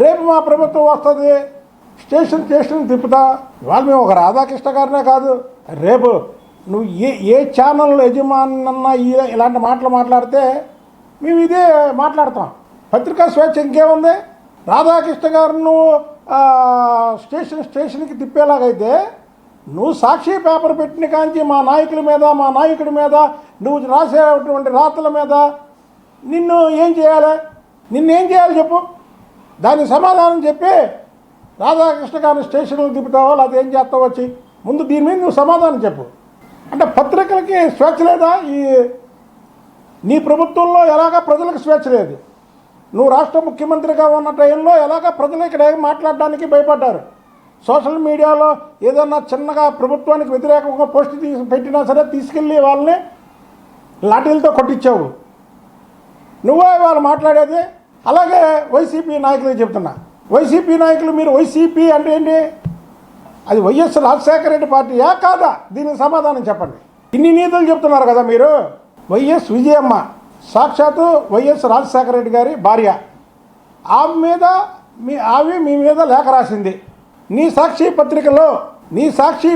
రేపు మా ప్రభుత్వం వస్తుంది, స్టేషన్ తిప్పుతా. ఇవాళ మేము ఒక రాధాకృష్ణ గారినే కాదు, రేపు నువ్వు ఏ ఛానల్ యజమానన్నా ఇలాంటి మాటలు మాట్లాడితే మేము ఇదే మాట్లాడతాం. పత్రికా స్వేచ్ఛ ఇంకేముంది? రాధాకృష్ణ గారు నువ్వు స్టేషన్కి తిప్పేలాగైతే నువ్వు సాక్షి పేపర్ పెట్టిన కాంచి మా నాయకుడి మీద నువ్వు రాసేటువంటి రాతల మీద నిన్నేం చేయాలి చెప్పు? దానికి సమాధానం చెప్పి రాధాకృష్ణ గారిని స్టేషన్కి తిప్పుతావో లేకపోతే ఏం చేస్తావో వచ్చి ముందు దీని మీద నువ్వు సమాధానం చెప్పు. అంటే పత్రికలకి స్వేచ్ఛ లేదా? నీ ప్రభుత్వంలో ఎలాగా ప్రజలకు స్వేచ్ఛ లేదు. నువ్వు రాష్ట్ర ముఖ్యమంత్రిగా ఉన్న టైంలో ఎలాగా ప్రజలు ఇక్కడ మాట్లాడడానికి భయపడ్డారు. సోషల్ మీడియాలో ఏదన్నా చిన్నగా ప్రభుత్వానికి వ్యతిరేకంగా పోస్ట్ పెట్టినా సరే తీసుకెళ్ళి వాళ్ళని లాఠీలతో కొట్టించావు. నువ్వే వాళ్ళు మాట్లాడేది. అలాగే వైసీపీ నాయకులకు చెప్తున్నా, వైసీపీ నాయకులు మీరు వైసీపీ అంటే ఏంటి? అది వైఎస్ రాజశేఖర రెడ్డి పార్టీయా కాదా? దీనికి సమాధానం చెప్పండి. ఇన్ని నీతులు చెప్తున్నారు కదా మీరు. వైఎస్ విజయమ్మ సాక్షాత్తు వైఎస్ రాజశేఖర రెడ్డి గారి భార్య. ఆమె మీ మీద లేఖ రాసింది. నీ సాక్షి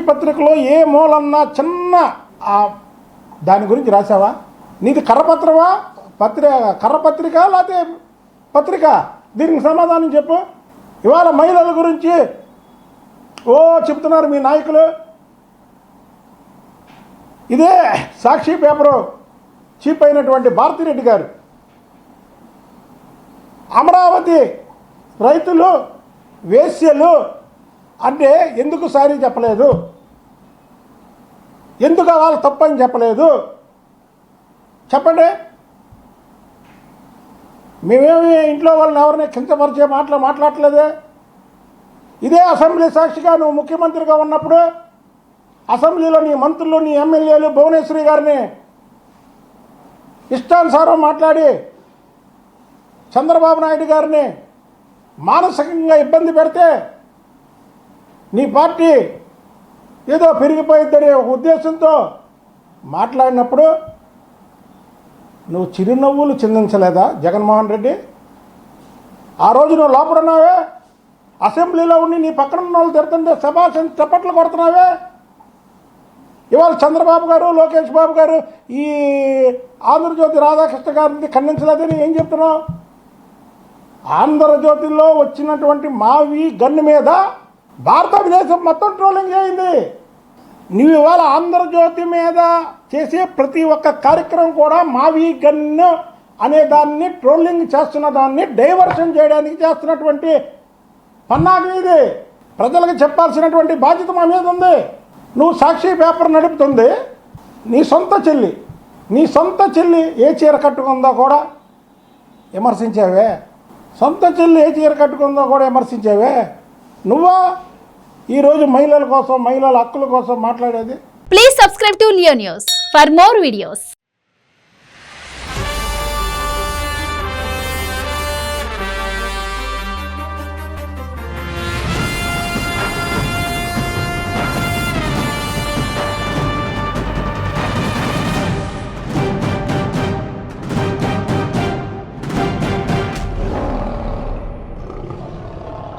పత్రికలో ఏ మూలన్నా చిన్న దాని గురించి రాసావా? నీది కర్రపత్రిక లేకపోతే పత్రిక? దీనికి సమాధానం చెప్పు. ఇవాళ మహిళల గురించి చెప్తున్నారు మీ నాయకులు. ఇదే సాక్షి పేపరు చీఫ్ అయినటువంటి భారతిరెడ్డి గారు అమరావతి రైతులు వేశ్యలు అంటే ఎందుకు సారీ చెప్పలేదు? ఎందుకు వాళ్ళు తప్పని చెప్పలేదు? చెప్పండి. మేమేమి ఇంట్లో వాళ్ళని ఎవరిని కించపరిచే మాట్లాడలేదే. ఇదే అసెంబ్లీ సాక్షిగా నువ్వు ముఖ్యమంత్రిగా ఉన్నప్పుడు అసెంబ్లీలో నీ మంత్రులు, నీ ఎమ్మెల్యేలు భువనేశ్వరి గారిని ఇష్టానుసారం మాట్లాడి చంద్రబాబు నాయుడు గారిని మానసికంగా ఇబ్బంది పెడితే నీ పార్టీ ఏదో పెరిగిపోయిద్దనే ఒక ఉద్దేశంతో మాట్లాడినప్పుడు నువ్వు చిరునవ్వులు చిందించలేదా జగన్మోహన్ రెడ్డి? ఆ రోజు నువ్వు లోపడున్నావే, అసెంబ్లీలో ఉండి నీ పక్కన ఉన్న వాళ్ళు తిడుతుంటే సభాషణ చప్పట్లు కొడుతున్నావే. ఇవాళ చంద్రబాబు గారు, లోకేష్ బాబు గారు ఈ ఆంధ్రజ్యోతి రాధాకృష్ణ గారిని ఖండించలేదని ఏం చెప్తున్నావు? ఆంధ్రజ్యోతిలో వచ్చినటువంటి మావి గన్ను మీద భారతదేశం మొత్తం ట్రోలింగ్ చేయింది. నువ్వు ఇవాళ ఆంధ్రజ్యోతి మీద చేసే ప్రతి ఒక్క కార్యక్రమం కూడా మావి గన్ను అనే దాన్ని ట్రోలింగ్ చేస్తున్న దాన్ని డైవర్షన్ చేయడానికి చేస్తున్నటువంటి పన్నాగం ఇది. ప్రజలకు చెప్పాల్సినటువంటి బాధ్యత మా మీద ఉంది. నువ్వు సాక్షి పేపర్ నడుపుతుంది నీ సొంత చెల్లి ఏ చీర కట్టుకుందో కూడా విమర్శించావే. నువ్వా ఈరోజు మహిళల హక్కుల కోసం మాట్లాడేది? Please subscribe to Leo news for more videos.